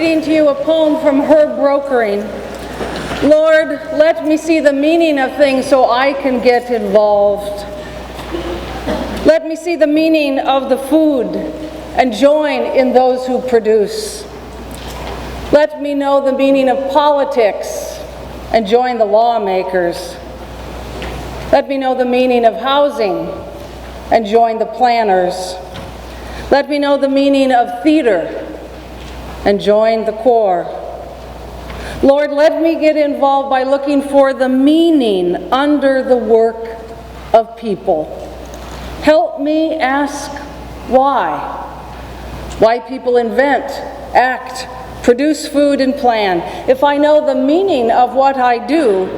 reading to you a poem from Herb Brokering. Lord, let me see the meaning of things so I can get involved. Let me see the meaning of the food and join in those who produce. Let me know the meaning of politics and join the lawmakers. Let me know the meaning of housing and join the planners. Let me know the meaning of theater and join the choir. Lord, let me get involved by looking for the meaning under the work of people. Help me ask why. Why people invent, act, produce food, and plan. If I know the meaning of what I do,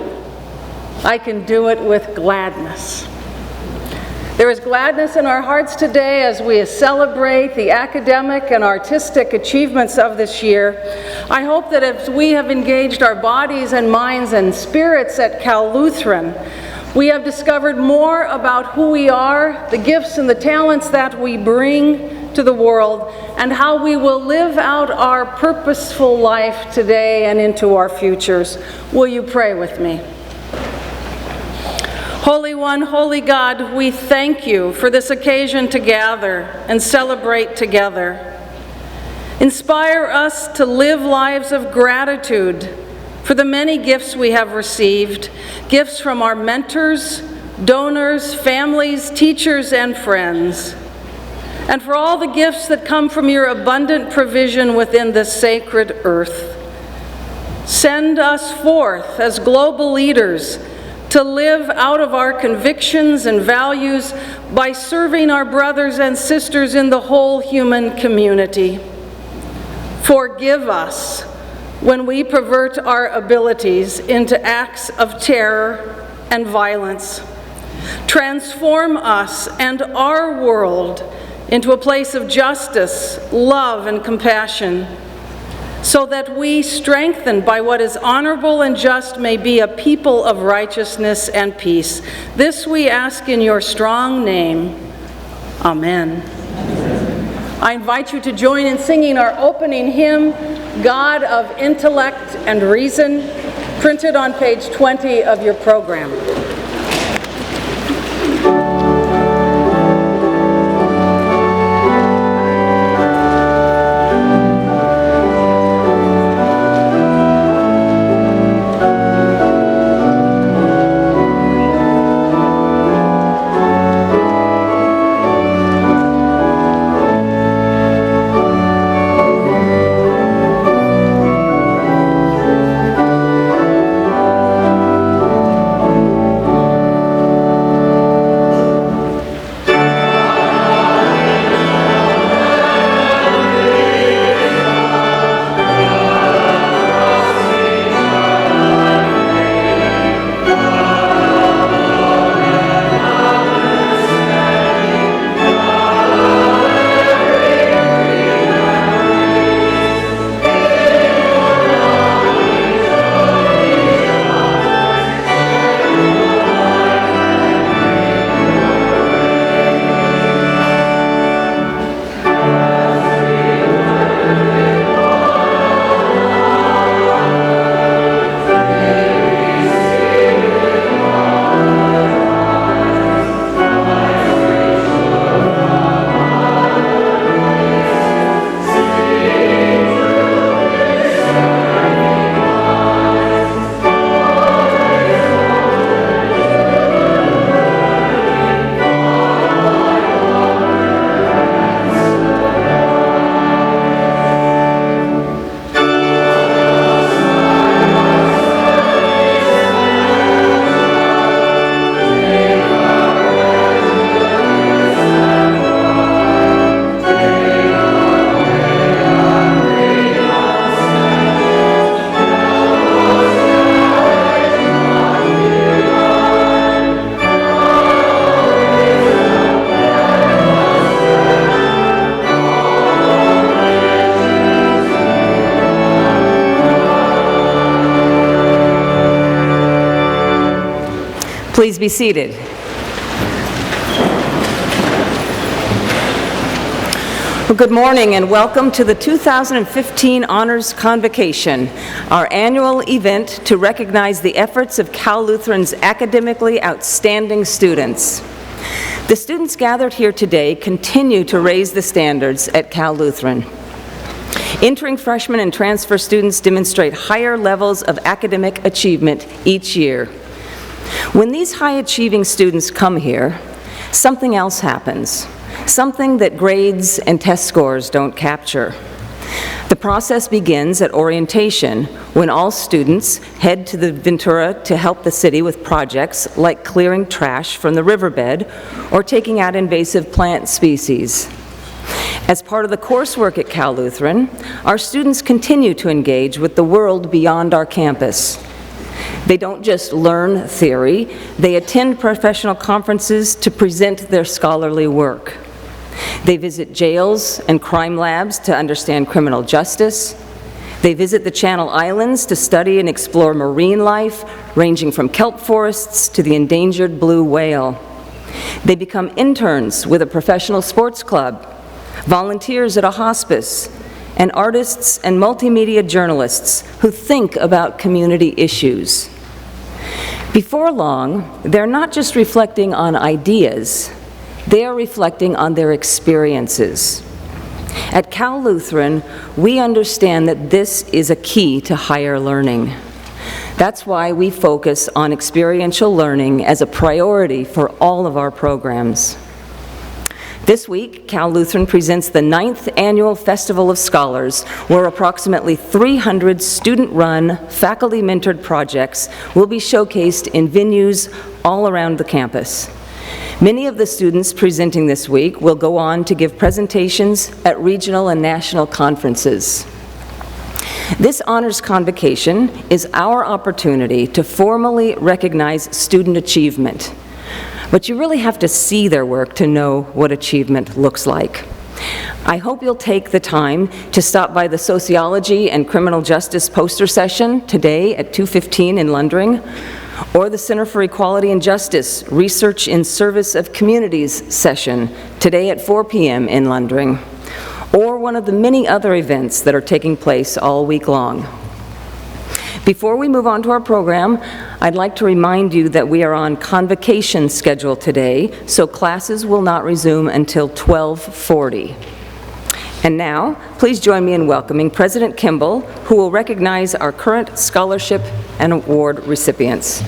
I can do it with gladness. There is gladness in our hearts today as we celebrate the academic and artistic achievements of this year. I hope that as we have engaged our bodies and minds and spirits at Cal Lutheran, we have discovered more about who we are, the gifts and the talents that we bring to the world, and how we will live out our purposeful life today and into our futures. Will you pray with me? Holy One, Holy God, we thank you for this occasion to gather and celebrate together. Inspire us to live lives of gratitude for the many gifts we have received, gifts from our mentors, donors, families, teachers, and friends, and for all the gifts that come from your abundant provision within this sacred earth. Send us forth as global leaders to live out of our convictions and values by serving our brothers and sisters in the whole human community. Forgive us when we pervert our abilities into acts of terror and violence. Transform us and our world into a place of justice, love, and compassion, so that we, strengthened by what is honorable and just, may be a people of righteousness and peace. This we ask in your strong name. Amen. I invite you to join in singing our opening hymn, God of Intellect and Reason, printed on page 20 of your program. Please be seated. Well, good morning and welcome to the 2015 Honors Convocation, our annual event to recognize the efforts of Cal Lutheran's academically outstanding students. The students gathered here today continue to raise the standards at Cal Lutheran. Entering freshmen and transfer students demonstrate higher levels of academic achievement each year. When these high-achieving students come here, something else happens. Something that grades and test scores don't capture. The process begins at orientation, when all students head to the Ventura to help the city with projects like clearing trash from the riverbed or taking out invasive plant species. As part of the coursework at Cal Lutheran, our students continue to engage with the world beyond our campus. They don't just learn theory, they attend professional conferences to present their scholarly work. They visit jails and crime labs to understand criminal justice. They visit the Channel Islands to study and explore marine life, ranging from kelp forests to the endangered blue whale. They become interns with a professional sports club, volunteers at a hospice, and artists and multimedia journalists who think about community issues. Before long, they're not just reflecting on ideas, they are reflecting on their experiences. At Cal Lutheran, we understand that this is a key to higher learning. That's why we focus on experiential learning as a priority for all of our programs. This week, Cal Lutheran presents the 9th Annual Festival of Scholars, where approximately 300 student-run, faculty-mentored projects will be showcased in venues all around the campus. Many of the students presenting this week will go on to give presentations at regional and national conferences. This Honors Convocation is our opportunity to formally recognize student achievement. But you really have to see their work to know what achievement looks like. I hope you'll take the time to stop by the Sociology and Criminal Justice poster session today at 2:15 in Lundring, or the Center for Equality and Justice Research in Service of Communities session today at 4 p.m. in Lundring, or one of the many other events that are taking place all week long. Before we move on to our program, I'd like to remind you that we are on convocation schedule today, so classes will not resume until 12:40. And now, please join me in welcoming President Kimball, who will recognize our current scholarship and award recipients.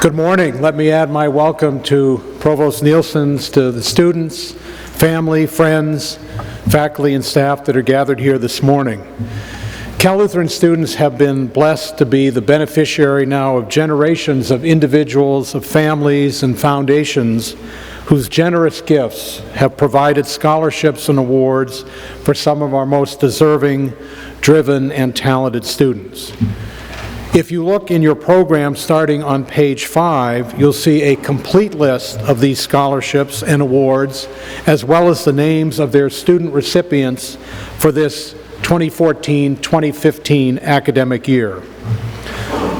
Good morning. Let me add my welcome to Provost Nielsen's, to the students, family, friends, faculty, and staff that are gathered here this morning. Cal Lutheran students have been blessed to be the beneficiary now of generations of individuals, of families, and foundations whose generous gifts have provided scholarships and awards for some of our most deserving, driven, and talented students. If you look in your program starting on page 5, you'll see a complete list of these scholarships and awards, as well as the names of their student recipients for this 2014-2015 academic year.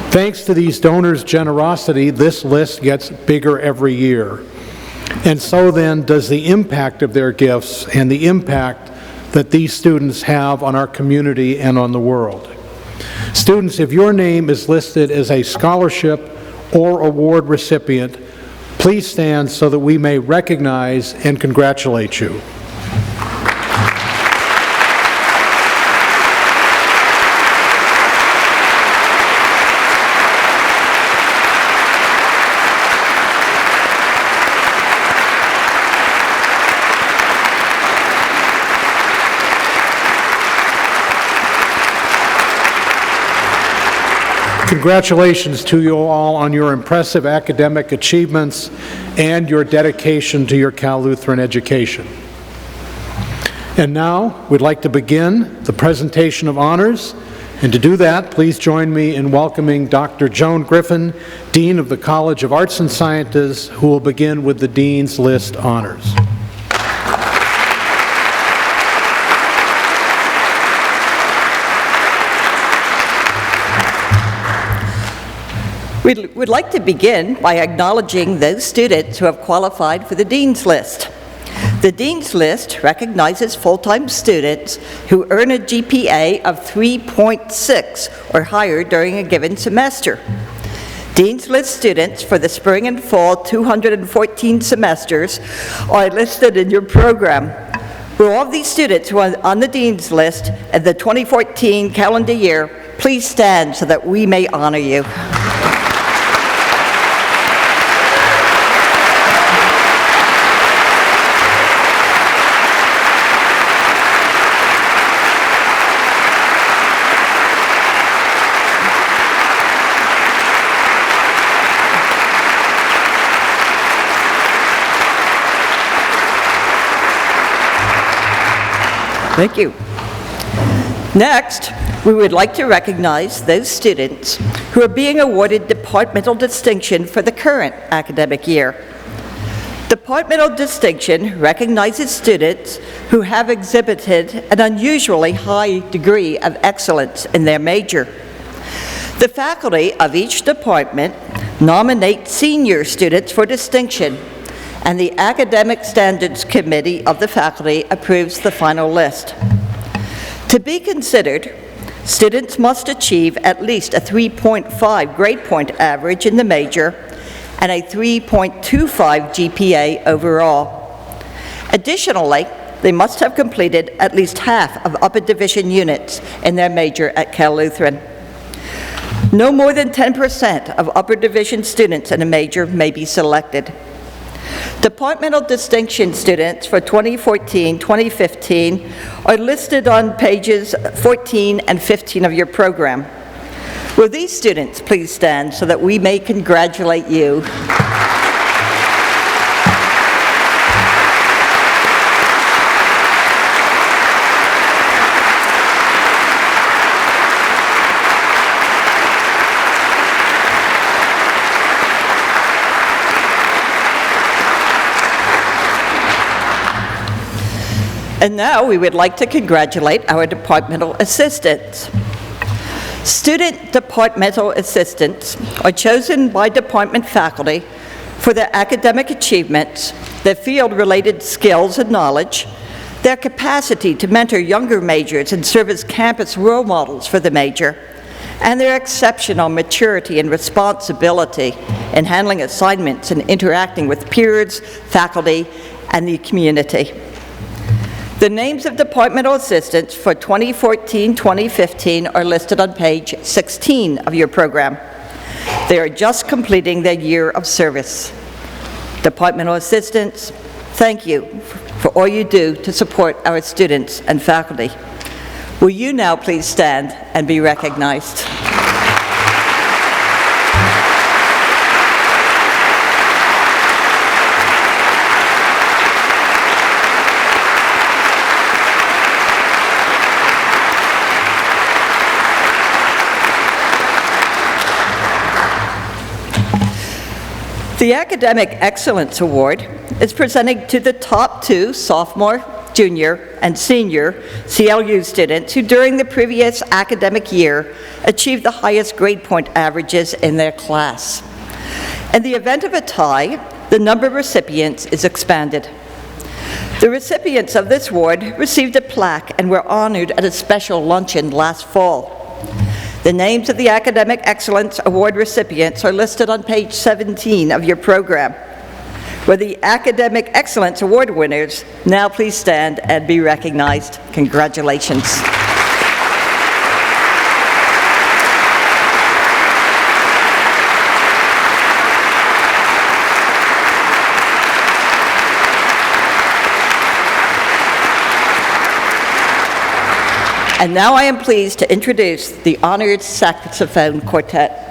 Thanks to these donors' generosity, this list gets bigger every year. And so then does the impact of their gifts and the impact that these students have on our community and on the world. Students, if your name is listed as a scholarship or award recipient, please stand so that we may recognize and congratulate you. Congratulations to you all on your impressive academic achievements and your dedication to your Cal Lutheran education. And now, we'd like to begin the presentation of honors. And to do that, please join me in welcoming Dr. Joan Griffin, Dean of the College of Arts and Sciences, who will begin with the Dean's List honors. We'd like to begin by acknowledging those students who have qualified for the Dean's List. The Dean's List recognizes full-time students who earn a GPA of 3.6 or higher during a given semester. Dean's List students for the spring and fall 214 semesters are listed in your program. For all of these students who are on the Dean's List in the 2014 calendar year, please stand so that we may honor you. Thank you. Next, we would like to recognize those students who are being awarded departmental distinction for the current academic year. Departmental distinction recognizes students who have exhibited an unusually high degree of excellence in their major. The faculty of each department nominate senior students for distinction, and the Academic Standards Committee of the faculty approves the final list. To be considered, students must achieve at least a 3.5 grade point average in the major and a 3.25 GPA overall. Additionally, they must have completed at least half of upper division units in their major at Cal Lutheran. No more than 10% of upper division students in a major may be selected. Departmental distinction students for 2014-2015 are listed on pages 14 and 15 of your program. Will these students please stand so that we may congratulate you? And now we would like to congratulate our departmental assistants. Student departmental assistants are chosen by department faculty for their academic achievements, their field-related skills and knowledge, their capacity to mentor younger majors and serve as campus role models for the major, and their exceptional maturity and responsibility in handling assignments and interacting with peers, faculty, and the community. The names of departmental assistants for 2014-2015 are listed on page 16 of your program. They are just completing their year of service. Departmental assistants, thank you for all you do to support our students and faculty. Will you now please stand and be recognized? The Academic Excellence Award is presented to the top 2 sophomore, junior, and senior CLU students who during the previous academic year achieved the highest grade point averages in their class. In the event of a tie, the number of recipients is expanded. The recipients of this award received a plaque and were honored at a special luncheon last fall. The names of the Academic Excellence Award recipients are listed on page 17 of your program. Will the Academic Excellence Award winners now please stand and be recognized? Congratulations. And now I am pleased to introduce the Honored Saxophone Quartet.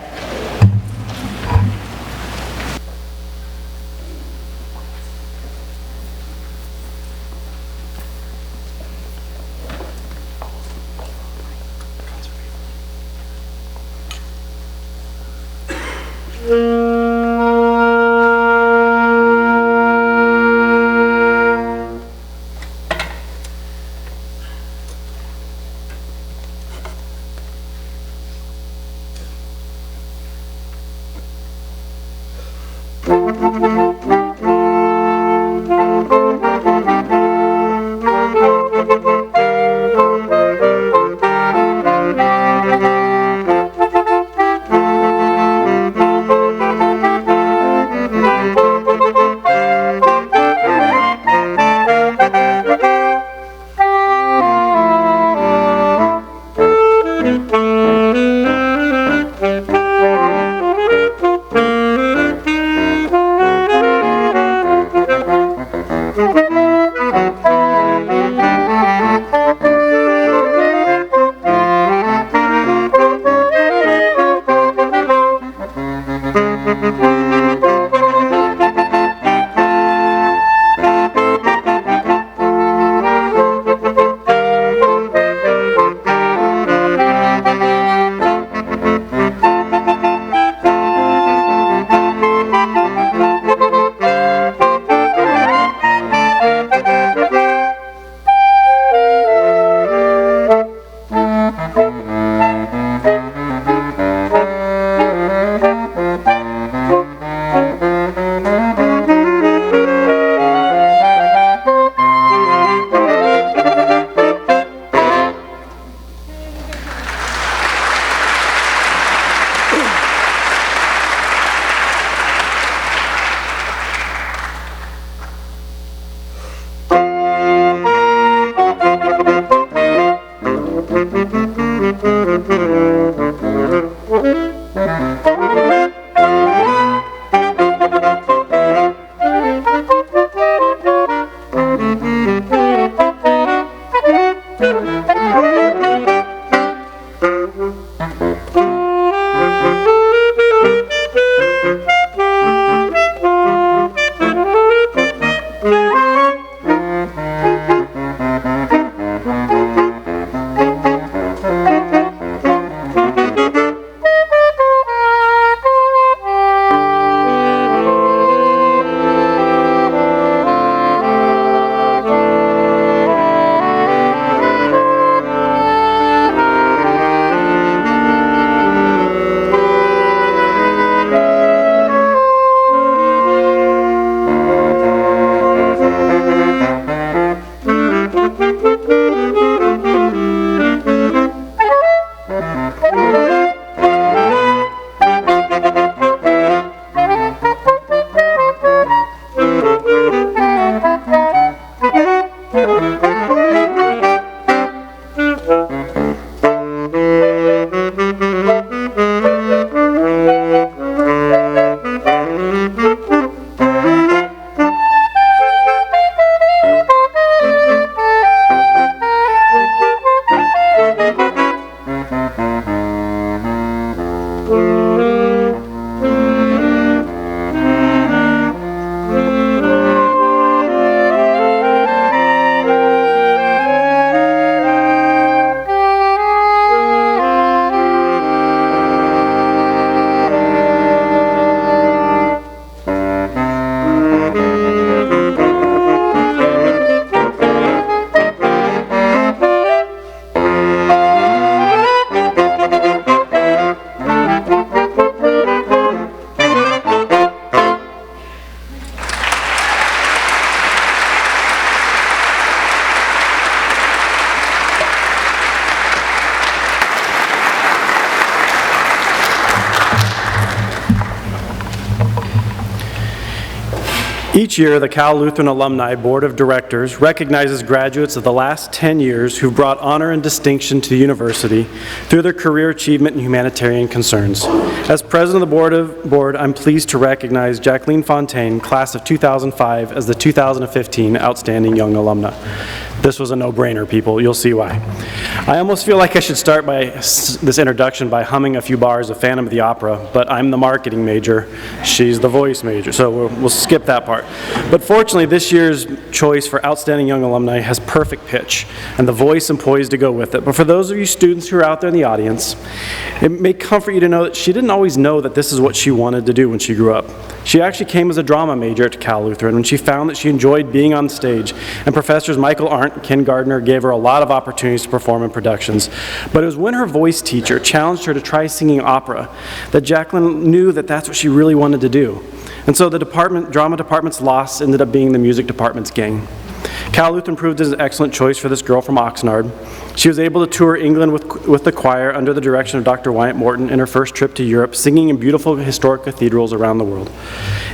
Each year, the Cal Lutheran Alumni Board of Directors recognizes graduates of the last 10 years who've brought honor and distinction to the university through their career achievement and humanitarian concerns. As president of the board, I'm pleased to recognize Jacqueline Fontaine, class of 2005, as the 2015 Outstanding Young Alumna. This was a no-brainer, people. You'll see why. I almost feel like I should start this introduction by humming a few bars of Phantom of the Opera, but I'm the marketing major, she's the voice major, so we'll skip that part. But fortunately, this year's choice for Outstanding Young Alumni has perfect pitch, and the voice and poise to go with it. But for those of you students who are out there in the audience, it may comfort you to know that she didn't always know that this is what she wanted to do when she grew up. She actually came as a drama major at Cal Lutheran when she found that she enjoyed being on stage, and Professors Michael Arndt and Ken Gardner gave her a lot of opportunities to perform in productions. But it was when her voice teacher challenged her to try singing opera that Jacqueline knew that that's what she really wanted to do. And so the drama department's loss ended up being the music department's gain. Cal Lutheran proved as an excellent choice for this girl from Oxnard. She was able to tour England with the choir under the direction of Dr. Wyatt Morton in her first trip to Europe, singing in beautiful historic cathedrals around the world.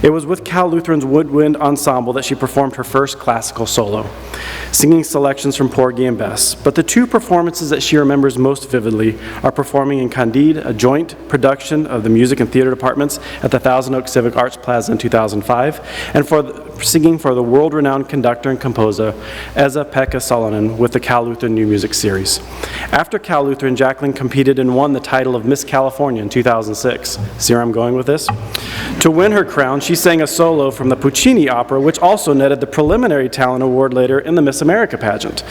It was with Cal Lutheran's Woodwind Ensemble that she performed her first classical solo, singing selections from Porgy and Bess. But the two performances that she remembers most vividly are performing in Candide, a joint production of the music and theater departments at the Thousand Oaks Civic Arts Plaza in 2005, and singing for the world-renowned conductor and composer Esa-Pekka Salonen with the Cal Lutheran New Music Series. After Cal Lutheran, Jacqueline competed and won the title of Miss California in 2006. See where I'm going with this? To win her crown, she sang a solo from the Puccini opera, which also netted the preliminary talent award later in the Miss America pageant.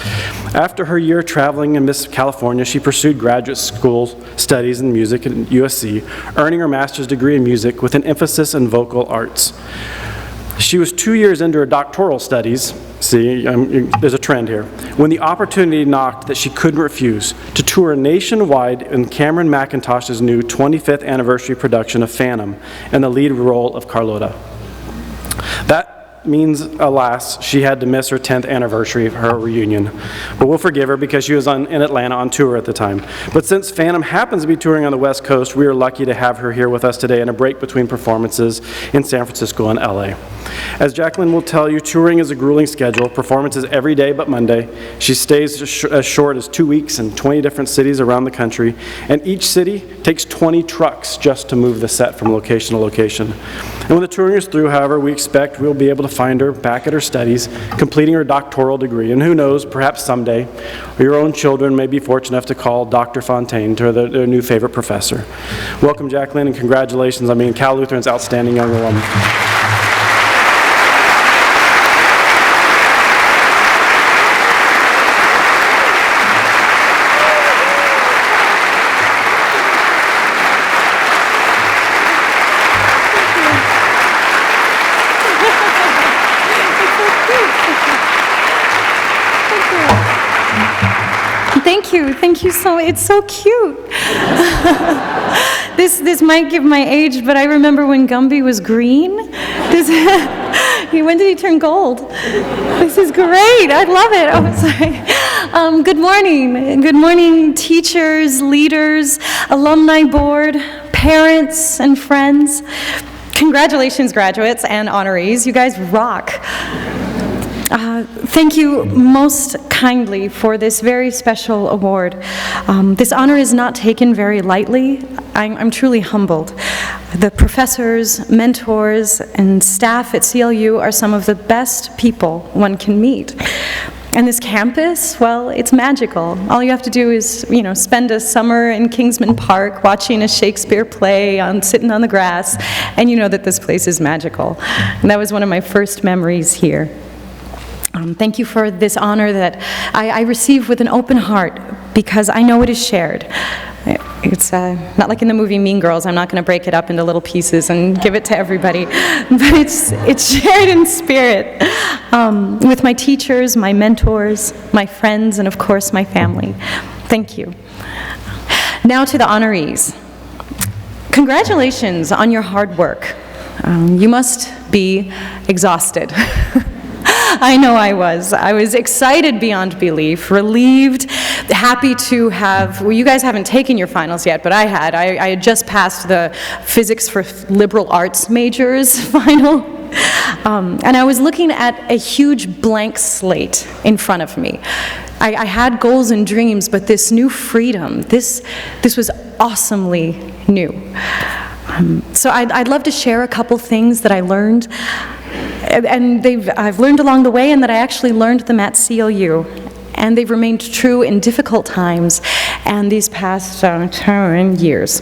After her year traveling in Miss California, she pursued graduate school studies in music at USC, earning her master's degree in music with an emphasis in vocal arts. She was 2 years into her doctoral studies, see, there's a trend here, when the opportunity knocked that she couldn't refuse to tour nationwide in Cameron McIntosh's new 25th anniversary production of Phantom in the lead role of Carlotta. That means, alas, she had to miss her 10th anniversary of her reunion. But we'll forgive her because she was in Atlanta on tour at the time. But since Phantom happens to be touring on the West Coast, we are lucky to have her here with us today in a break between performances in San Francisco and LA. As Jacqueline will tell you, touring is a grueling schedule, performances every day but Monday. She stays as short as 2 weeks in 20 different cities around the country, and each city takes 20 trucks just to move the set from location to location. And when the touring is through, however, we expect we'll be able to find her back at her studies, completing her doctoral degree. And who knows, perhaps someday, your own children may be fortunate enough to call Dr. Fontaine to their new favorite professor. Welcome, Jacqueline, and congratulations on being Cal Lutheran's Outstanding Young Alum. Thank you so much. It's so cute. This might give my age, but I remember when Gumby was green. When did he turn gold? This is great. I love it. Oh, sorry. Good morning. Good morning, teachers, leaders, alumni board, parents, and friends. Congratulations, graduates and honorees. You guys rock. Thank you most kindly for this very special award. This honor is not taken very lightly. I'm truly humbled. The professors, mentors, and staff at CLU are some of the best people one can meet. And this campus, well, it's magical. All you have to do is, spend a summer in Kingsman Park watching a Shakespeare play, sitting on the grass, and you know that this place is magical. And that was one of my first memories here. Thank you for this honor that I receive with an open heart because I know it is shared. It's not like in the movie Mean Girls. I'm not going to break it up into little pieces and give it to everybody. But it's shared in spirit with my teachers, my mentors, my friends, and of course my family. Thank you. Now to the honorees. Congratulations on your hard work. You must be exhausted. I know I was. I was excited beyond belief, relieved, happy to have, well, you guys haven't taken your finals yet, but I had. I had just passed the physics for liberal arts majors final. And I was looking at a huge blank slate in front of me. I had goals and dreams, but this new freedom, this was awesomely new. So I'd love to share a couple things that I learned, and I've learned along the way, and that I actually learned them at CLU. And they've remained true in difficult times and these past 10 years.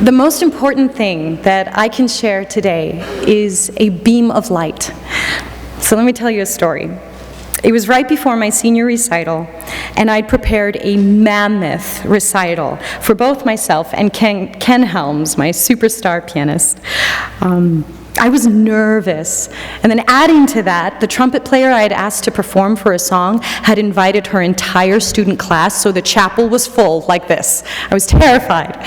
The most important thing that I can share today is a beam of light. So let me tell you a story. It was right before my senior recital, and I'd prepared a mammoth recital for both myself and Ken Helms, my superstar pianist. I was nervous, and then adding to that, the trumpet player I had asked to perform for a song had invited her entire student class, so the chapel was full like this. I was terrified.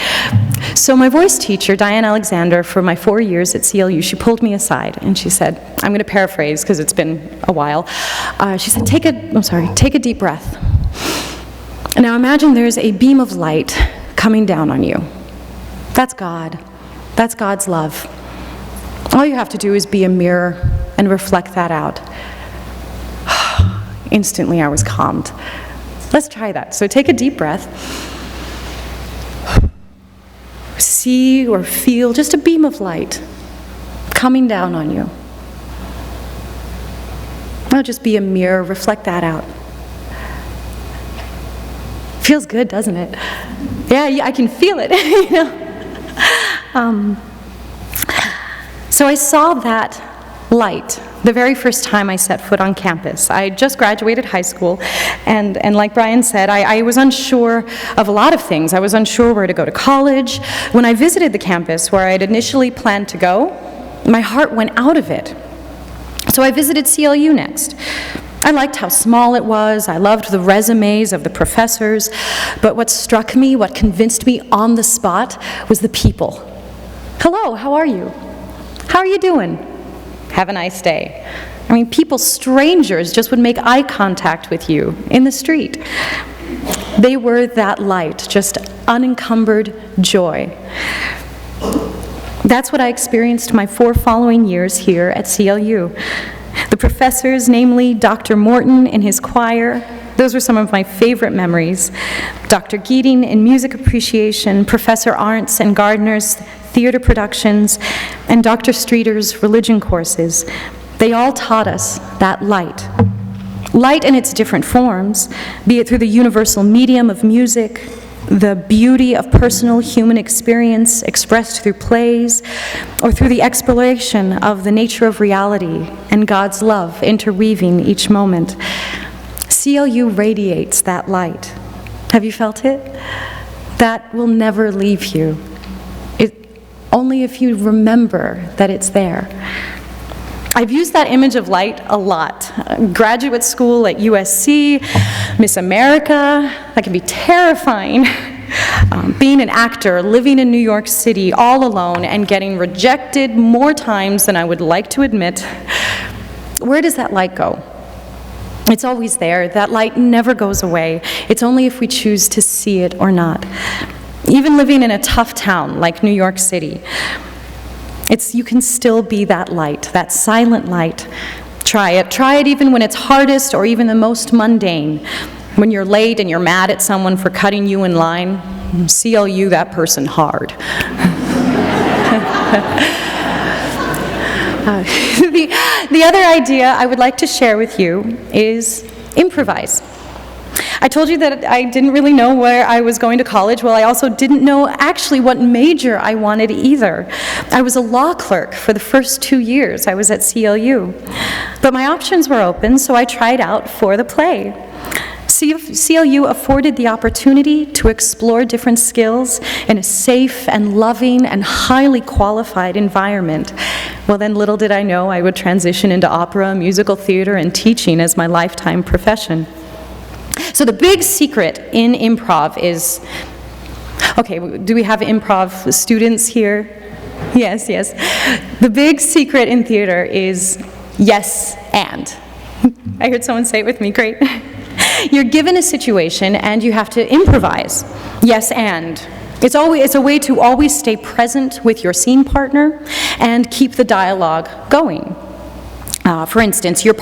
So my voice teacher, Diane Alexander, for my 4 years at CLU, she pulled me aside and she said, I'm going to paraphrase because it's been a while. She said, take a deep breath. Now imagine there's a beam of light coming down on you. That's God. That's God's love. All you have to do is be a mirror and reflect that out. Instantly, I was calmed. Let's try that. So take a deep breath. See or feel just a beam of light coming down on you. Now just be a mirror, reflect that out. Feels good, doesn't it? Yeah, I can feel it. You know? So I saw that light the very first time I set foot on campus. I had just graduated high school, and like Brian said, I was unsure of a lot of things. I was unsure where to go to college. When I visited the campus where I had initially planned to go, my heart went out of it. So I visited CLU next. I liked how small it was. I loved the resumes of the professors. But what struck me, what convinced me on the spot, was the people. Hello, how are you? How are you doing? Have a nice day. I mean, people, strangers, just would make eye contact with you in the street. They were that light, just unencumbered joy. That's what I experienced my 4 following years here at CLU. The professors, namely Dr. Morton and his choir, those were some of my favorite memories. Dr. Geating in music appreciation, Professor Arntz and Gardner's theater productions, and Dr. Streeter's religion courses. They all taught us that light. Light in its different forms, be it through the universal medium of music, the beauty of personal human experience expressed through plays, or through the exploration of the nature of reality and God's love interweaving each moment. CLU radiates that light. Have you felt it? That will never leave you. Only if you remember that it's there. I've used that image of light a lot. Graduate school at USC, Miss America, that can be terrifying. Being an actor, living in New York City all alone and getting rejected more times than I would like to admit. Where does that light go? It's always there. That light never goes away. It's only if we choose to see it or not. Even living in a tough town like New York City, you can still be that light, that silent light. Try it. Try it even when it's hardest or even the most mundane. When you're late and you're mad at someone for cutting you in line, CLU that person hard. The other idea I would like to share with you is improvise. I told you that I didn't really know where I was going to college. Well, I also didn't know actually what major I wanted either. I was a law clerk for the first 2 years I was at CLU. But my options were open, so I tried out for the play. CLU afforded the opportunity to explore different skills in a safe and loving and highly qualified environment. Well, then little did I know I would transition into opera, musical theater, and teaching as my lifetime profession. So the big secret in improv is, okay, do we have improv students here? Yes. The big secret in theater is yes and. I heard someone say it with me, great. You're given a situation and you have to improvise. Yes and. It's a way to always stay present with your scene partner and keep the dialogue going. For instance, your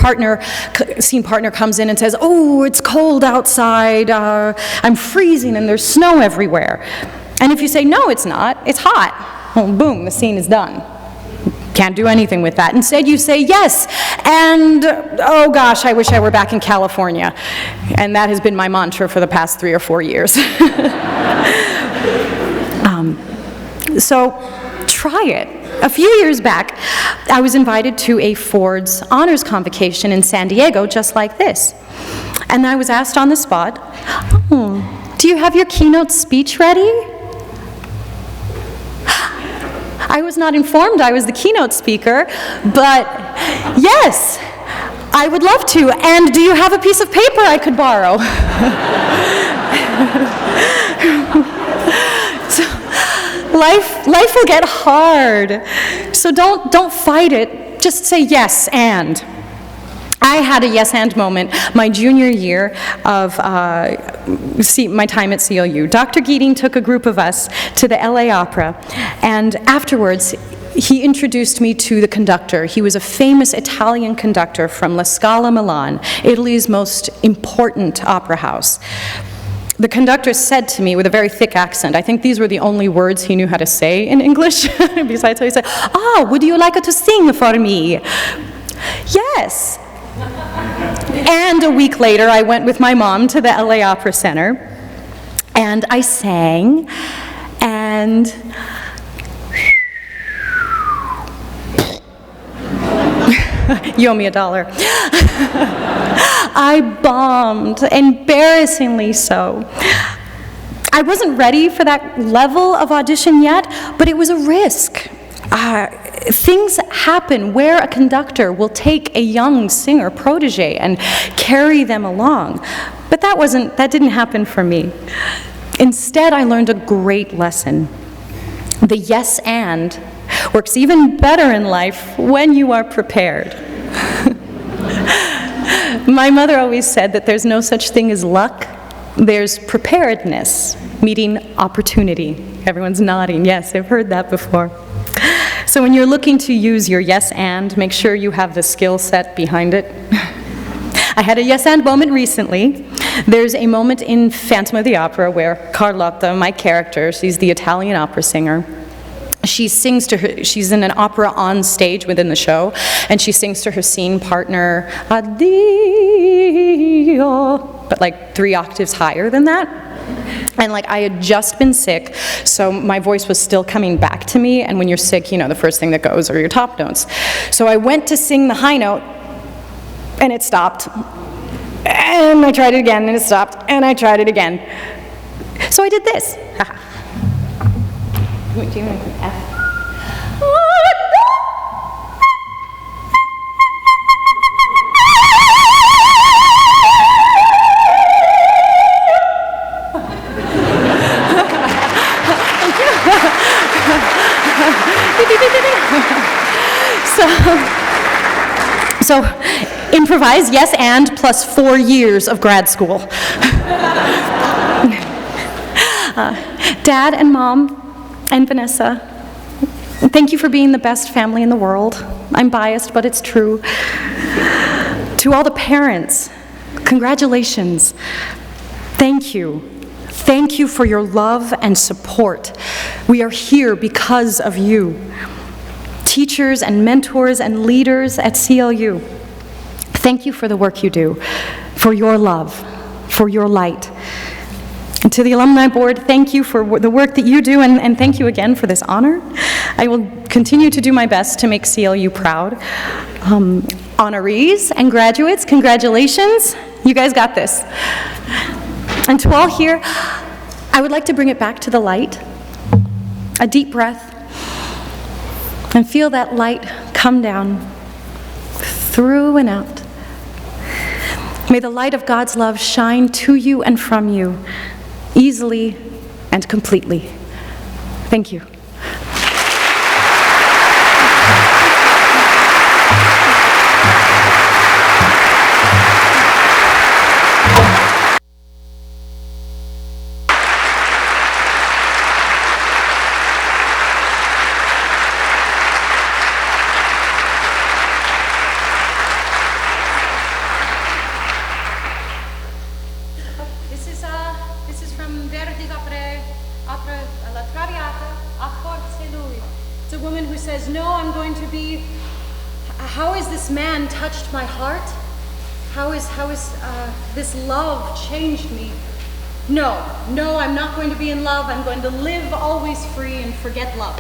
scene partner comes in and says, "Oh, it's cold outside, I'm freezing and there's snow everywhere." And if you say, "No, it's not, it's hot," well, boom, the scene is done. Can't do anything with that. Instead, you say, "Yes, and oh gosh, I wish I were back in California." And that has been my mantra for the past 3 or 4 years. So try it. A few years back, I was invited to a Ford's Honors Convocation in San Diego, just like this. And I was asked on the spot, "Oh, do you have your keynote speech ready?" I was not informed I was the keynote speaker, but yes, I would love to. And do you have a piece of paper I could borrow? Life will get hard, so don't fight it. Just say yes and. I had a yes and moment my junior year of my time at CLU. Dr. Keating took a group of us to the LA Opera, and afterwards he introduced me to the conductor. He was a famous Italian conductor from La Scala, Milan, Italy's most important opera house. The conductor said to me with a very thick accent, I think these were the only words he knew how to say in English, besides how he said, "Oh, would you like to sing for me?" Yes. And a week later, I went with my mom to the LA Opera Center, and I sang, and you owe me $1. I bombed, embarrassingly so. I wasn't ready for that level of audition yet, but it was a risk. Things happen where a conductor will take a young singer protege and carry them along. But that didn't happen for me. Instead, I learned a great lesson. The yes and works even better in life when you are prepared. My mother always said that there's no such thing as luck, there's preparedness meeting opportunity. Everyone's nodding, yes, I've heard that before. So when you're looking to use your yes and, make sure you have the skill set behind it. I had a yes and moment recently. There's a moment in Phantom of the Opera where Carlotta, my character, she's the Italian opera singer, she sings to her, she's in an opera on stage within the show, and she sings to her scene partner, "Addio," but like 3 octaves higher than that. And like I had just been sick, so my voice was still coming back to me, and when you're sick, you know, the first thing that goes are your top notes. So I went to sing the high note, and it stopped. And I tried it again, and it stopped, and I tried it again. So I did this. Do you want to F? So improvise, yes, and plus 4 years of grad school. Dad and Mom and Vanessa, thank you for being the best family in the world. I'm biased, but it's true. To all the parents, congratulations. Thank you. Thank you for your love and support. We are here because of you. Teachers and mentors and leaders at CLU, thank you for the work you do, for your love, for your light. And to the Alumni Board, thank you for the work that you do, and thank you again for this honor. I will continue to do my best to make CLU proud. Honorees and graduates, congratulations. You guys got this. And to all here, I would like to bring it back to the light. A deep breath. And feel that light come down through and out. May the light of God's love shine to you and from you, easily and completely. Thank you. how has this man touched my heart? How has this love changed me? No, I'm not going to be in love. I'm going to live always free and forget love.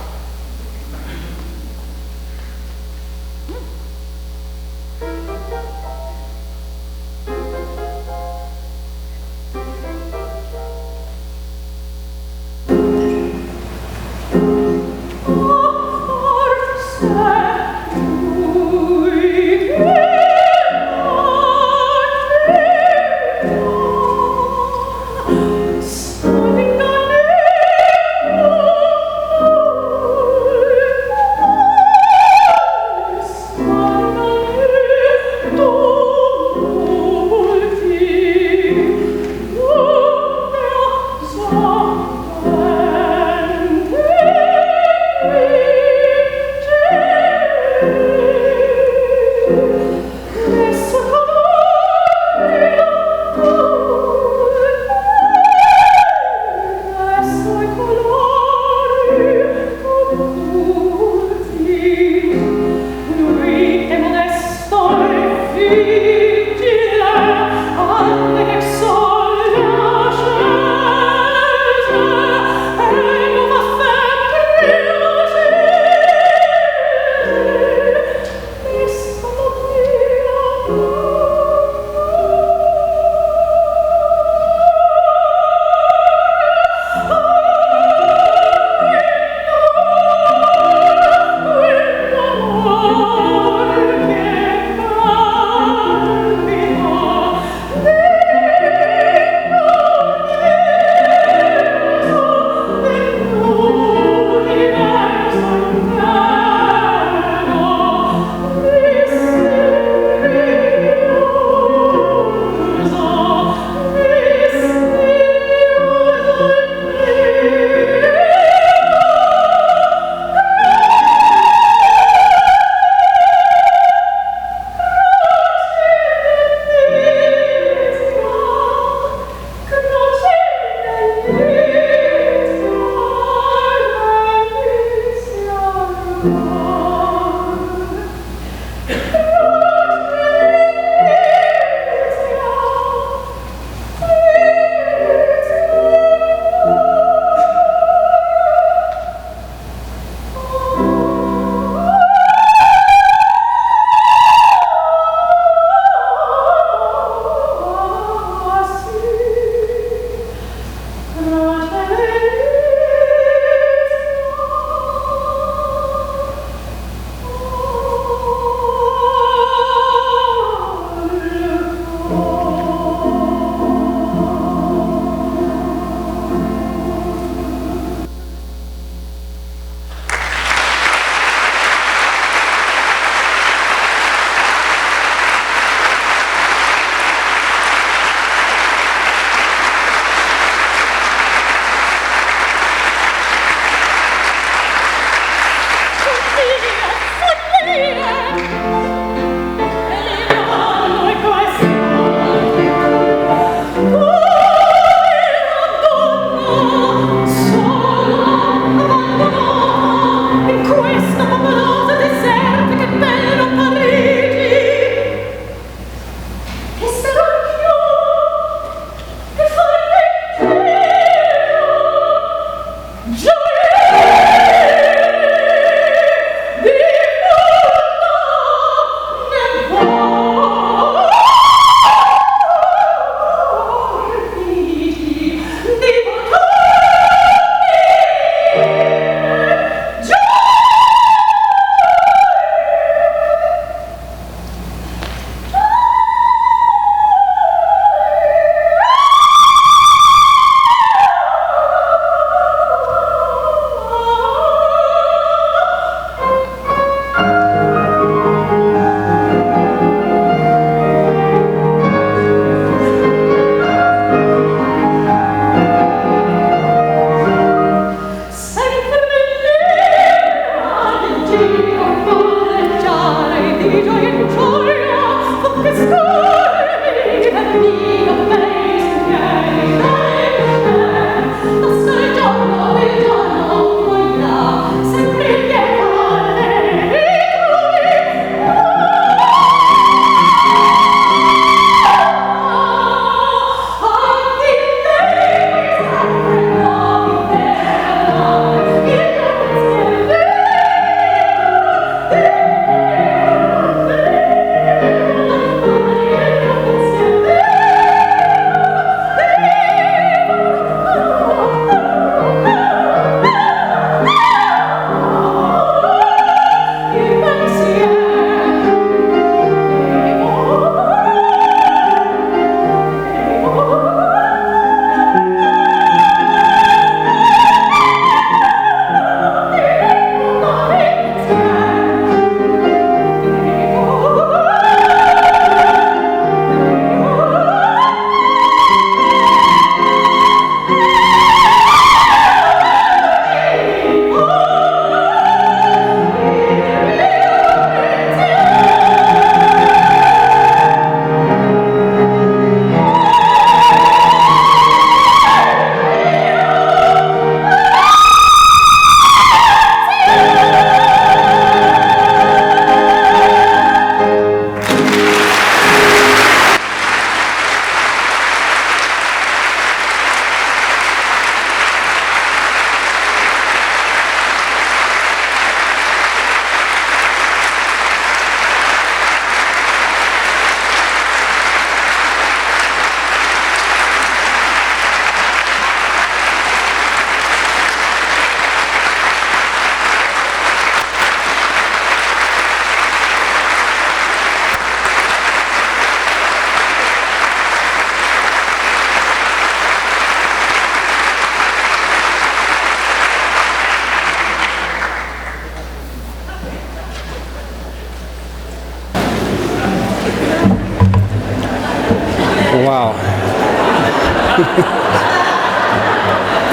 Wow.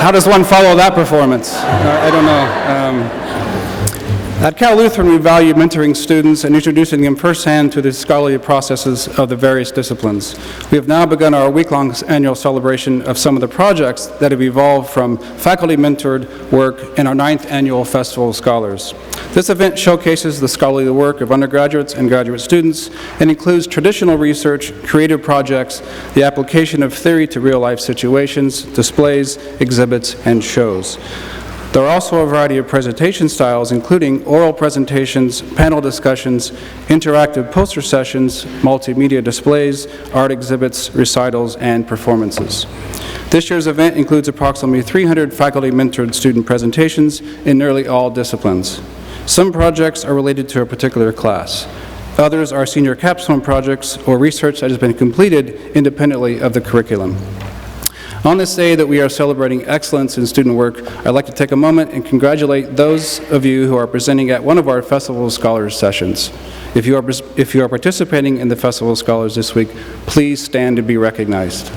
How does one follow that performance? I don't know. At Cal Lutheran, we value mentoring students and introducing them firsthand to the scholarly processes of the various disciplines. We have now begun our week-long annual celebration of some of the projects that have evolved from faculty-mentored work in our 9th annual Festival of Scholars. This event showcases the scholarly work of undergraduates and graduate students and includes traditional research, creative projects, the application of theory to real-life situations, displays, exhibits, and shows. There are also a variety of presentation styles, including oral presentations, panel discussions, interactive poster sessions, multimedia displays, art exhibits, recitals, and performances. This year's event includes approximately 300 faculty-mentored student presentations in nearly all disciplines. Some projects are related to a particular class. Others are senior capstone projects or research that has been completed independently of the curriculum. On this day that we are celebrating excellence in student work, I'd like to take a moment and congratulate those of you who are presenting at one of our Festival of Scholars sessions. If you are participating in the Festival of Scholars this week, please stand to be recognized.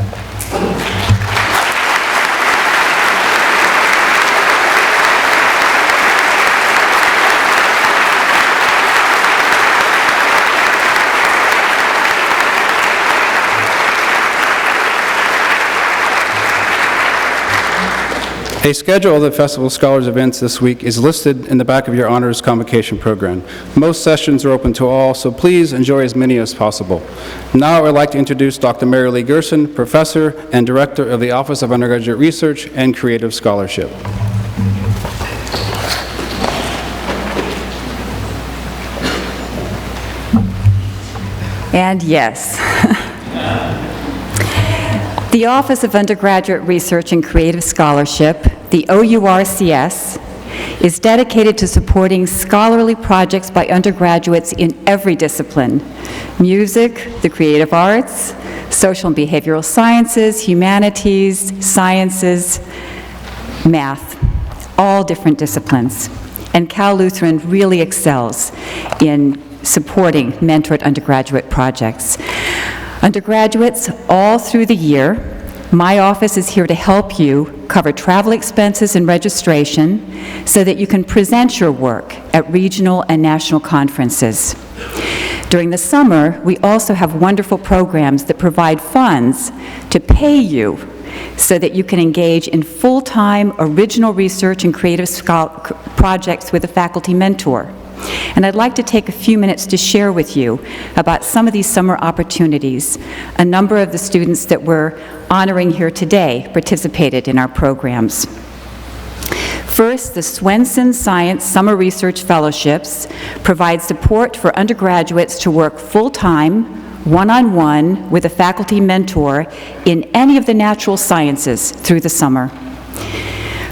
A schedule of the Festival of Scholars events this week is listed in the back of your Honors Convocation program. Most sessions are open to all, so please enjoy as many as possible. Now I would like to introduce Dr. Mary Lee Gerson, Professor and Director of the Office of Undergraduate Research and Creative Scholarship. And yes. The Office of Undergraduate Research and Creative Scholarship, the OURCS, is dedicated to supporting scholarly projects by undergraduates in every discipline: music, the creative arts, social and behavioral sciences, humanities, sciences, math, all different disciplines. And Cal Lutheran really excels in supporting mentored undergraduate projects. Undergraduates, all through the year, my office is here to help you cover travel expenses and registration so that you can present your work at regional and national conferences. During the summer, we also have wonderful programs that provide funds to pay you so that you can engage in full-time original research and creative projects with a faculty mentor. And I'd like to take a few minutes to share with you about some of these summer opportunities. A number of the students that we're honoring here today participated in our programs. First, the Swenson Science Summer Research Fellowships provide support for undergraduates to work full-time, one-on-one with a faculty mentor in any of the natural sciences through the summer.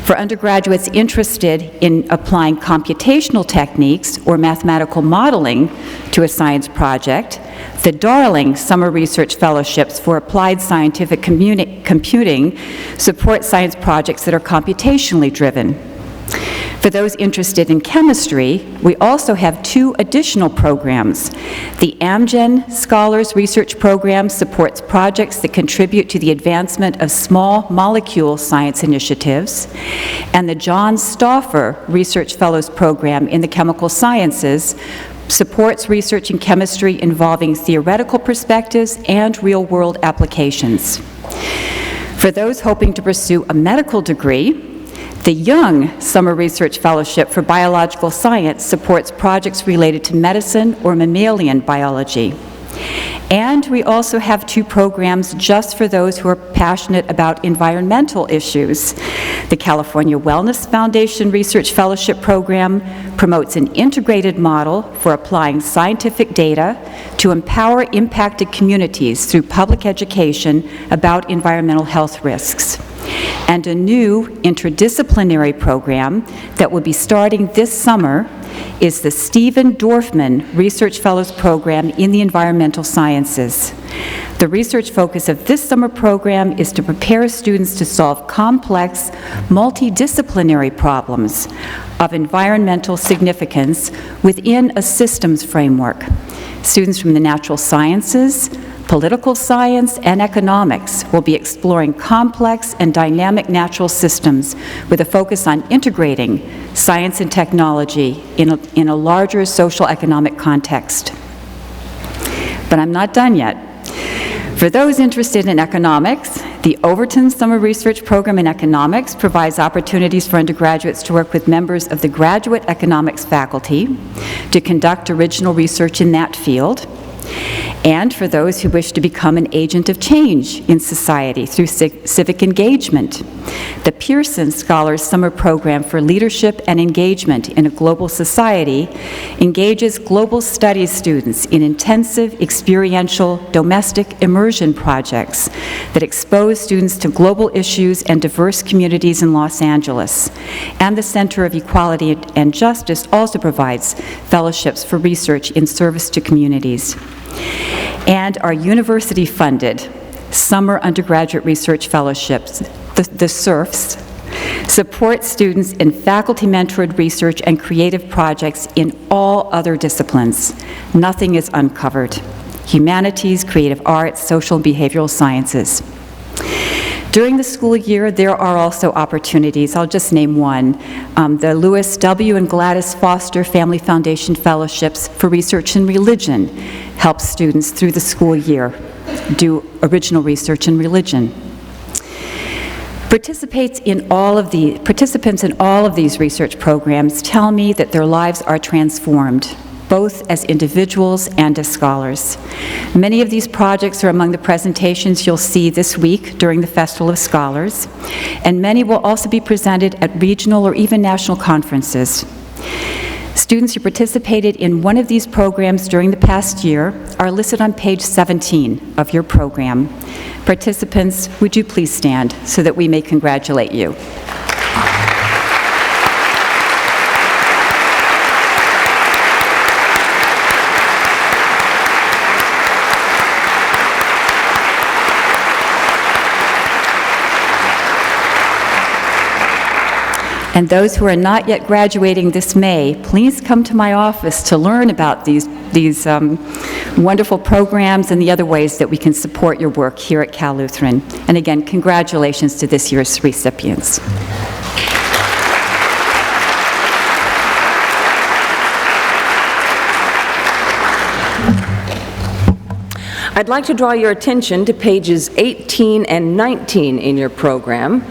For undergraduates interested in applying computational techniques or mathematical modeling to a science project, the Darling Summer Research Fellowships for Applied Scientific Computing support science projects that are computationally driven. For those interested in chemistry, we also have two additional programs. The Amgen Scholars Research Program supports projects that contribute to the advancement of small molecule science initiatives, and the John Stauffer Research Fellows Program in the Chemical Sciences supports research in chemistry involving theoretical perspectives and real-world applications. For those hoping to pursue a medical degree, the Young Summer Research Fellowship for Biological Science supports projects related to medicine or mammalian biology. And we also have two programs just for those who are passionate about environmental issues. The California Wellness Foundation Research Fellowship Program promotes an integrated model for applying scientific data to empower impacted communities through public education about environmental health risks. And a new interdisciplinary program that will be starting this summer is the Stephen Dorfman Research Fellows Program in the Environmental Sciences. The research focus of this summer program is to prepare students to solve complex, multidisciplinary problems of environmental significance within a systems framework. Students from the natural sciences, political science, and economics will be exploring complex and dynamic natural systems with a focus on integrating science and technology in a larger social economic context. But I'm not done yet. For those interested in economics, the Overton Summer Research Program in Economics provides opportunities for undergraduates to work with members of the graduate economics faculty to conduct original research in that field, and for those who wish to become an agent of change in society through civic engagement. The Pearson Scholars Summer Program for Leadership and Engagement in a Global Society engages global studies students in intensive, experiential, domestic immersion projects that expose students to global issues and diverse communities in Los Angeles. And the Center of Equality and Justice also provides fellowships for research in service to communities. And our university-funded summer undergraduate research fellowships, the SURFs, support students in faculty-mentored research and creative projects in all other disciplines. Nothing is uncovered. Humanities, creative arts, social and behavioral sciences. During the school year, there are also opportunities. I'll just name one. The Louis W. and Gladys Foster Family Foundation Fellowships for Research in Religion help students through the school year do original research in religion. Participants in all of these research programs tell me that their lives are transformed, both as individuals and as scholars. Many of these projects are among the presentations you'll see this week during the Festival of Scholars, and many will also be presented at regional or even national conferences. Students who participated in one of these programs during the past year are listed on page 17 of your program. Participants, would you please stand so that we may congratulate you? And those who are not yet graduating this May, please come to my office to learn about these wonderful programs and the other ways that we can support your work here at Cal Lutheran. And again, congratulations to this year's recipients. I'd like to draw your attention to pages 18 and 19 in your program.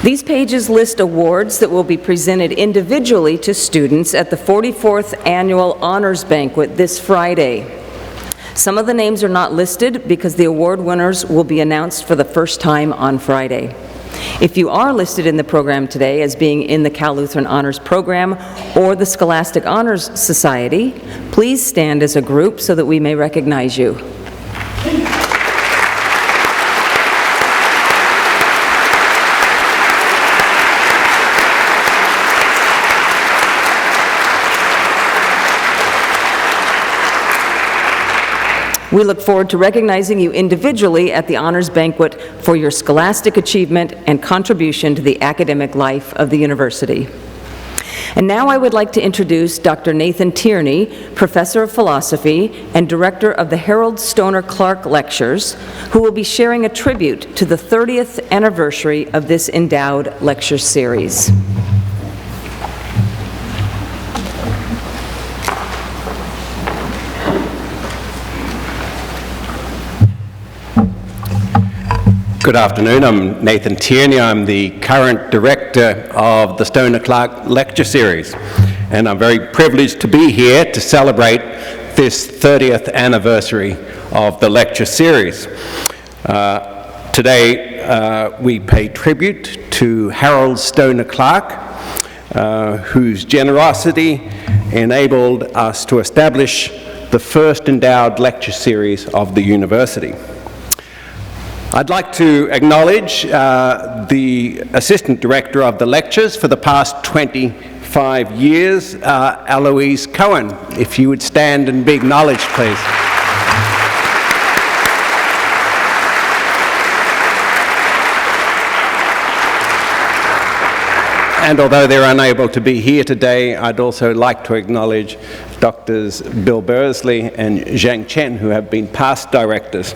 These pages list awards that will be presented individually to students at the 44th Annual Honors Banquet this Friday. Some of the names are not listed because the award winners will be announced for the first time on Friday. If you are listed in the program today as being in the Cal Lutheran Honors Program or the Scholastic Honors Society, please stand as a group so that we may recognize you. We look forward to recognizing you individually at the Honors Banquet for your scholastic achievement and contribution to the academic life of the university. And now I would like to introduce Dr. Nathan Tierney, Professor of Philosophy and Director of the Harold Stoner Clark Lectures, who will be sharing a tribute to the 30th anniversary of this endowed lecture series. Good afternoon. I'm Nathan Tierney. I'm the current director of the Stoner Clark Lecture Series, and I'm very privileged to be here to celebrate this 30th anniversary of the lecture series. Today we pay tribute to Harold Stoner Clark, whose generosity enabled us to establish the first endowed lecture series of the university. I'd like to acknowledge the Assistant Director of the Lectures for the past 25 years, Eloise Cohen. If you would stand and be acknowledged, please. And although they're unable to be here today, I'd also like to acknowledge Doctors Bill Bursley and Zhang Chen, who have been past directors.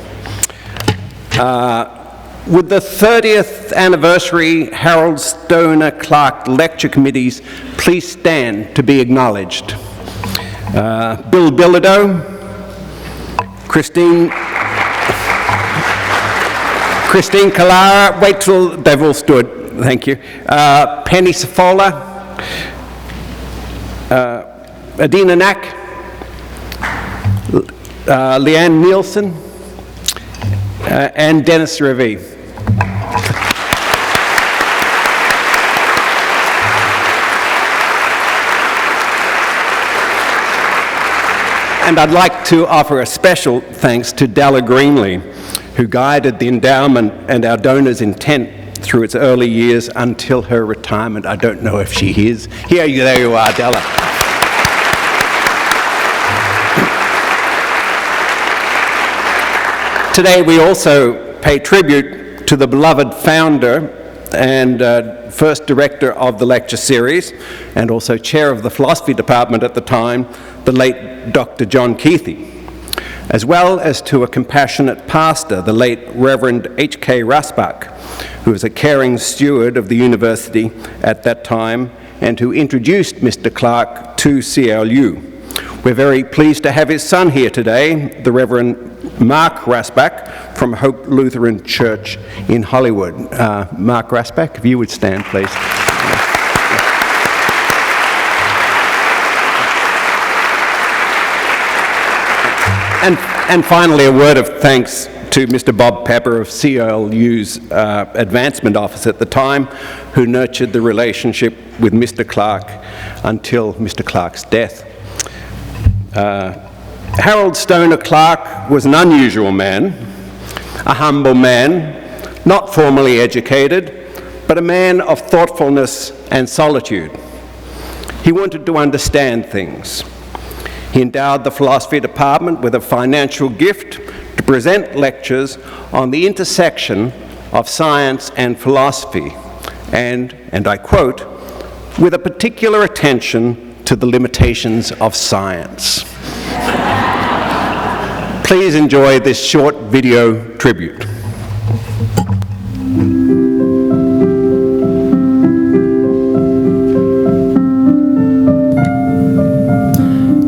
Would the 30th anniversary Harold Stoner Clark Lecture Committees please stand to be acknowledged? Bill Bilodeau, Christine Kalara, wait till they've all stood, thank you. Penny Safola, Adina Knack, Leanne Nielsen, and Dennis Ravi. And I'd like to offer a special thanks to Della Greenley, who guided the endowment and our donors' intent through its early years until her retirement. I don't know if she is. There you are, Della. Today we also pay tribute to the beloved founder and first director of the lecture series, and also chair of the philosophy department at the time, the late Dr. John Keithy, as well as to a compassionate pastor, the late Reverend H.K. Rasbach, who was a caring steward of the university at that time and who introduced Mr. Clark to CLU. We're very pleased to have his son here today, the Reverend Mark Rasbach from Hope Lutheran Church in Hollywood. Mark Rasbach, if you would stand, please. And finally, a word of thanks to Mr. Bob Pepper of CLU's advancement office at the time, who nurtured the relationship with Mr. Clark until Mr. Clark's death. Harold Stoner Clark was an unusual man, a humble man, not formally educated, but a man of thoughtfulness and solitude. He wanted to understand things. He endowed the philosophy department with a financial gift to present lectures on the intersection of science and philosophy, and I quote, with a particular attention to the limitations of science. Please enjoy this short video tribute.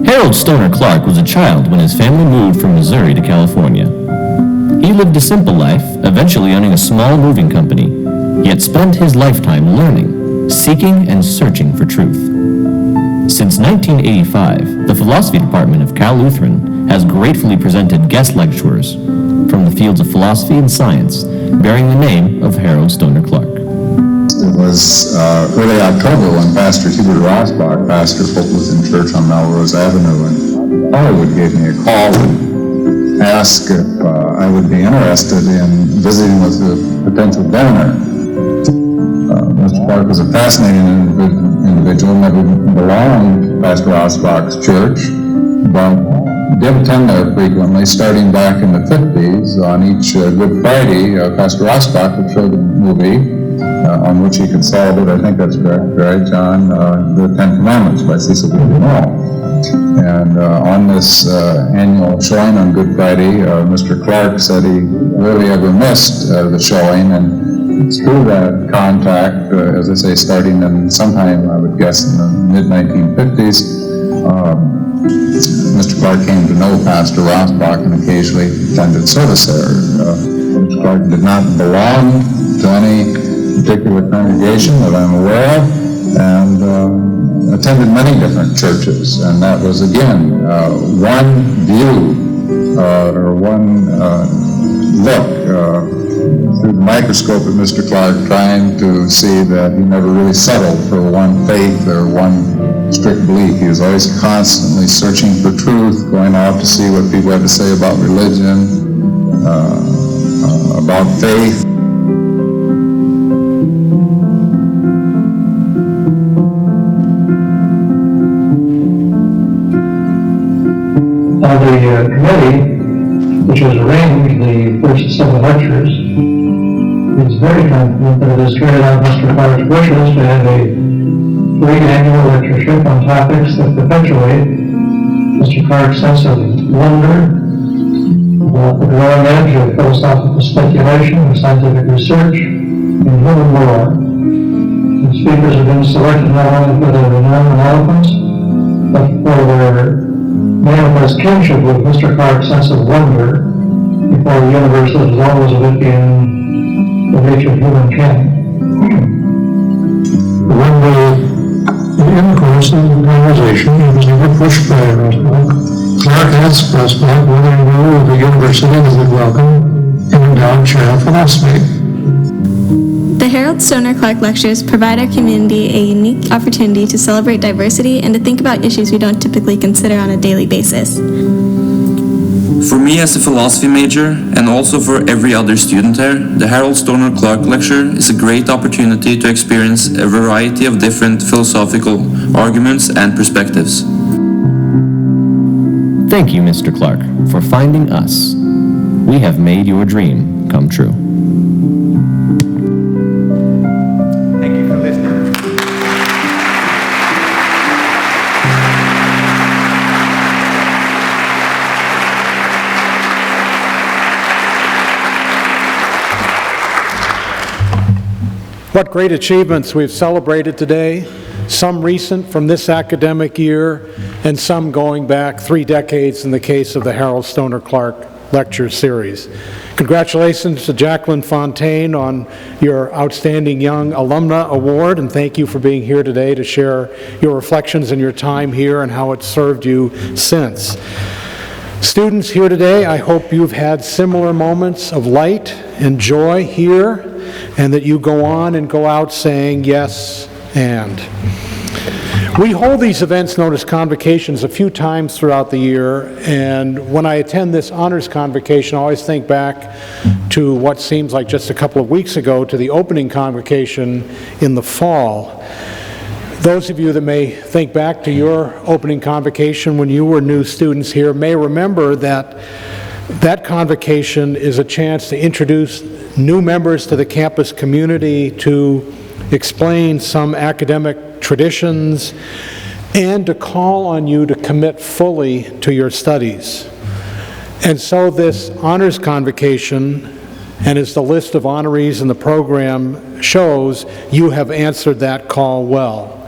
Harold Stoner Clark was a child when his family moved from Missouri to California. He lived a simple life, eventually owning a small moving company, yet spent his lifetime learning, seeking, and searching for truth. Since 1985, the philosophy department of Cal Lutheran has gratefully presented guest lecturers from the fields of philosophy and science bearing the name of Harold Stoner Clark. It was early October when Pastor Hubert Rosbach, pastor of Hope Lutheran Church on Melrose Avenue in Hollywood, gave me a call and asked if I would be interested in visiting with a potential donor. Mr. Clark was a fascinating individual, never belonged to Pastor Rosbach's church, but did attend there frequently, starting back in the 50s. On each Good Friday, Pastor Rosbach would show the movie on which he consulted, I think that's correct, right, John? The Ten Commandments by Cecil B. DeMille. And on this annual showing on Good Friday, Mr. Clark said he really ever missed the showing, and through that contact, as I say, starting in sometime, I would guess, in the mid-1950s, Mr. Clark came to know Pastor Rosbach and occasionally attended service there. Mr. Clark did not belong to any particular congregation that I'm aware of, and attended many different churches, and that was again one view or one look through the microscope at Mr. Clark, trying to see that he never really settled for one faith or one strict belief. He was always constantly searching for truth, going out to see what people had to say about religion, about faith. The committee, which has arranged the first 7 lectures, is very confident that it has carried out Mr. Clark's wishes to have a free annual lectureship on topics that perpetuate Mr. Clark's sense of wonder about the growing edge of philosophical speculation and scientific research in human lore. The speakers have been selected not only for their renown and eloquence, but for their manifest kinship with Mr. Clark's sense of wonder before the universe that is always within the reach of human ken. In the course of the conversation, he was never pushed by Rosebach. Clark asked Rosebach whether he knew of the university that would welcome an endowed chair of philosophy. The Harold Stoner Clark Lectures provide our community a unique opportunity to celebrate diversity and to think about issues we don't typically consider on a daily basis. For me as a philosophy major, and also for every other student here, the Harold Stoner Clark Lecture is a great opportunity to experience a variety of different philosophical arguments and perspectives. Thank you, Mr. Clark, for finding us. We have made your dream come true. Thank you for listening. What great achievements we've celebrated today, some recent from this academic year, and some going back 3 decades in the case of the Harold Stoner Clark Lecture Series. Congratulations to Jacqueline Fontaine on your Outstanding Young Alumna Award, and thank you for being here today to share your reflections and your time here and how it's served you since. Students here today, I hope you've had similar moments of light and joy here, and that you go on and go out saying yes and. We hold these events known as convocations a few times throughout the year, and when I attend this honors convocation, I always think back to what seems like just a couple of weeks ago to the opening convocation in the fall. Those of you that may think back to your opening convocation when you were new students here may remember that that convocation is a chance to introduce new members to the campus community, to explain some academic traditions, and to call on you to commit fully to your studies. And so this honors convocation, and as the list of honorees in the program shows, you have answered that call well.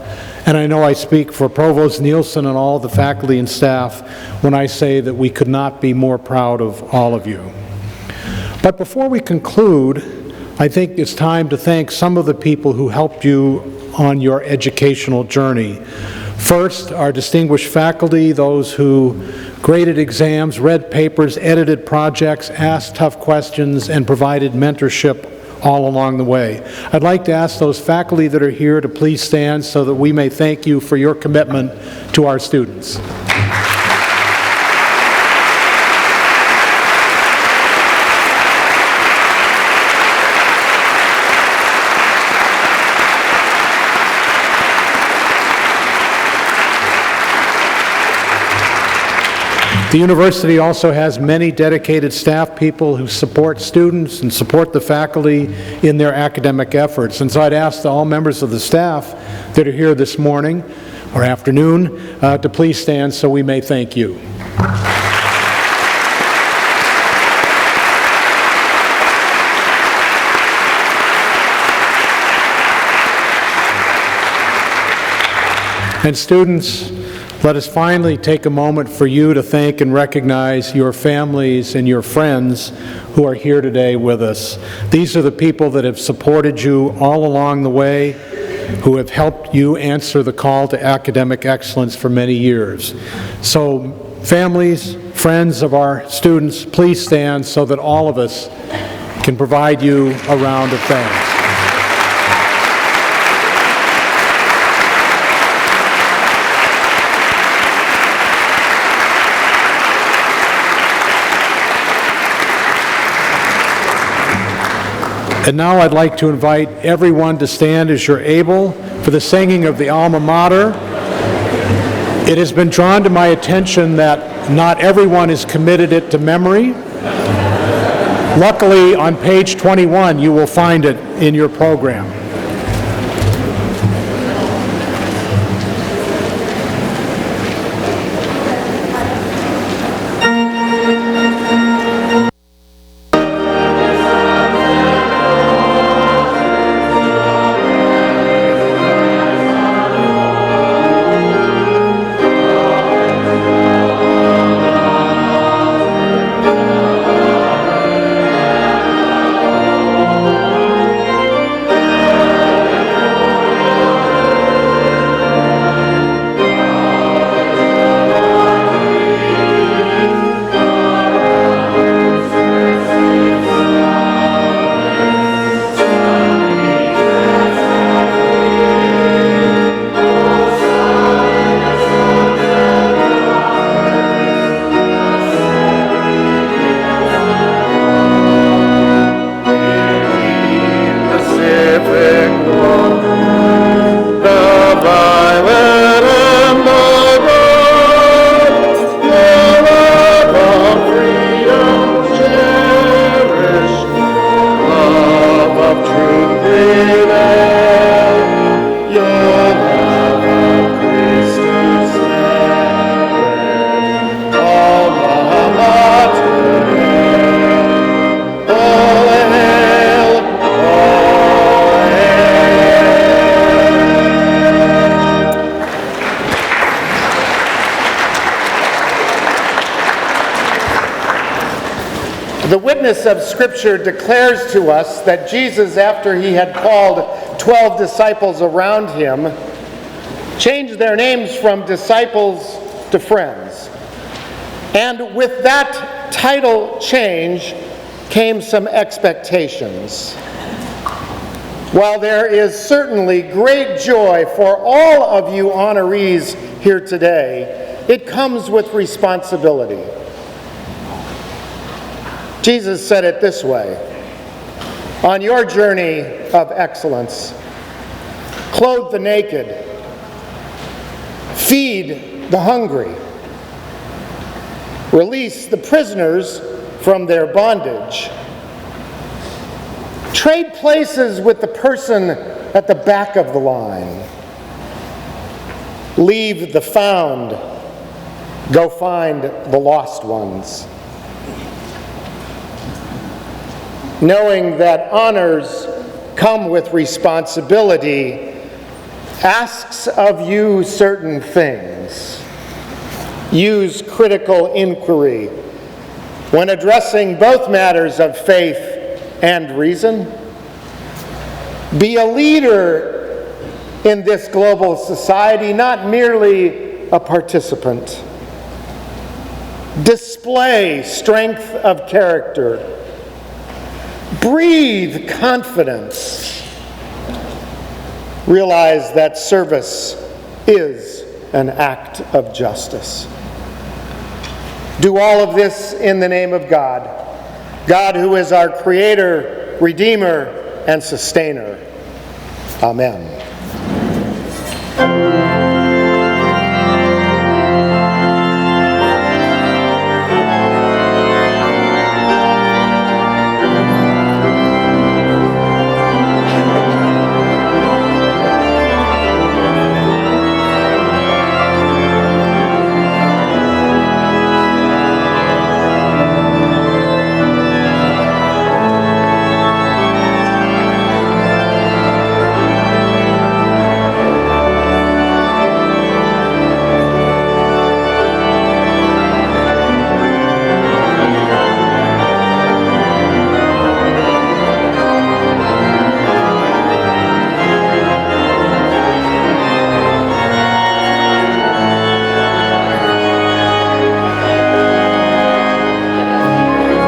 And I know I speak for Provost Nielsen and all the faculty and staff when I say that we could not be more proud of all of you. But before we conclude, I think it's time to thank some of the people who helped you on your educational journey. First, our distinguished faculty, those who graded exams, read papers, edited projects, asked tough questions, and provided mentorship all along the way. I'd like to ask those faculty that are here to please stand so that we may thank you for your commitment to our students. The university also has many dedicated staff people who support students and support the faculty in their academic efforts. And so I'd ask all members of the staff that are here this morning or afternoon to please stand so we may thank you. And students, let us finally take a moment for you to thank and recognize your families and your friends who are here today with us. These are the people that have supported you all along the way, who have helped you answer the call to academic excellence for many years. So, families, friends of our students, please stand so that all of us can provide you a round of thanks. And now I'd like to invite everyone to stand as you're able for the singing of the alma mater. It has been drawn to my attention that not everyone has committed it to memory. Luckily, on page 21, you will find it in your program. The witness of Scripture declares to us that Jesus, after he had called 12 disciples around him, changed their names from disciples to friends. And with that title change came some expectations. While there is certainly great joy for all of you honorees here today, it comes with responsibility. Jesus said it this way: on your journey of excellence, clothe the naked, feed the hungry, release the prisoners from their bondage, trade places with the person at the back of the line, leave the found, go find the lost ones. Knowing that honors come with responsibility asks of you certain things. Use critical inquiry when addressing both matters of faith and reason. Be a leader in this global society, not merely a participant. Display strength of character. Breathe confidence. Realize that service is an act of justice. Do all of this in the name of God, God who is our Creator, Redeemer, and Sustainer. Amen.